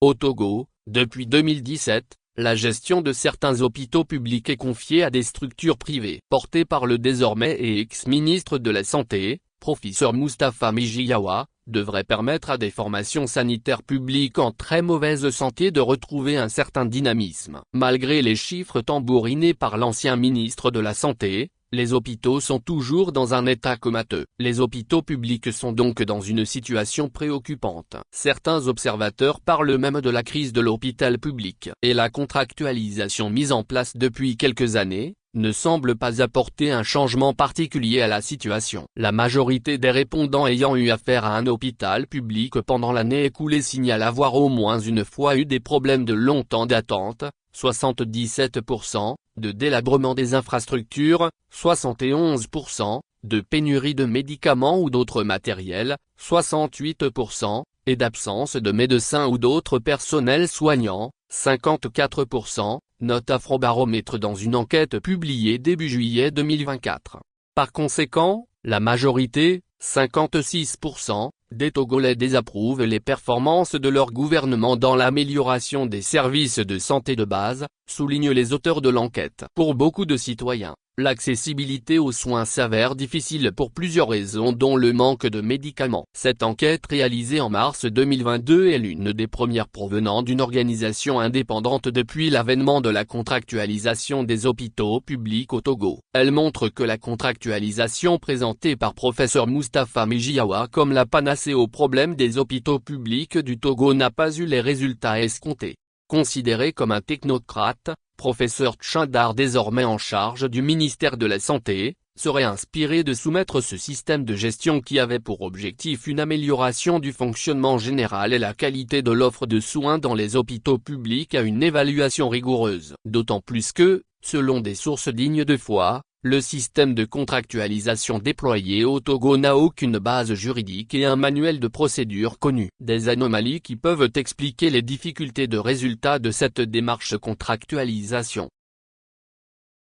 Au Togo, depuis 2017, la gestion de certains hôpitaux publics est confiée à des structures privées. Portées par le désormais et ex-ministre de la Santé, professeur Moustapha Mijiyawa, devrait permettre à des formations sanitaires publiques en très mauvaise santé de retrouver un certain dynamisme. Malgré les chiffres tambourinés par l'ancien ministre de la Santé, les hôpitaux sont toujours dans un état comateux. Les hôpitaux publics sont donc dans une situation préoccupante. Certains observateurs parlent même de la crise de l'hôpital public. Et la contractualisation mise en place depuis quelques années ne semble pas apporter un changement particulier à la situation. La majorité des répondants ayant eu affaire à un hôpital public pendant l'année écoulée signalent avoir au moins une fois eu des problèmes de long temps d'attente, 77%, de délabrement des infrastructures, 71%, de pénurie de médicaments ou d'autres matériels, 68%, et d'absence de médecins ou d'autres personnels soignants, 54%, note Afrobaromètre dans une enquête publiée début juillet 2024. Par conséquent, la majorité, 56%, des Togolais désapprouvent les performances de leur gouvernement dans l'amélioration des services de santé de base, soulignent les auteurs de l'enquête. Pour beaucoup de citoyens, l'accessibilité aux soins s'avère difficile pour plusieurs raisons dont le manque de médicaments. Cette enquête réalisée en mars 2022 est l'une des premières provenant d'une organisation indépendante depuis l'avènement de la contractualisation des hôpitaux publics au Togo. Elle montre que la contractualisation présentée par professeur Moustapha Mijiyawa comme la panacée aux problèmes des hôpitaux publics du Togo n'a pas eu les résultats escomptés. Considéré comme un technocrate, professeur Tchindar désormais en charge du ministère de la Santé, serait inspiré de soumettre ce système de gestion qui avait pour objectif une amélioration du fonctionnement général et la qualité de l'offre de soins dans les hôpitaux publics à une évaluation rigoureuse. D'autant plus que, selon des sources dignes de foi, le système de contractualisation déployé au Togo n'a aucune base juridique et un manuel de procédure connu. Des anomalies qui peuvent expliquer les difficultés de résultat de cette démarche contractualisation.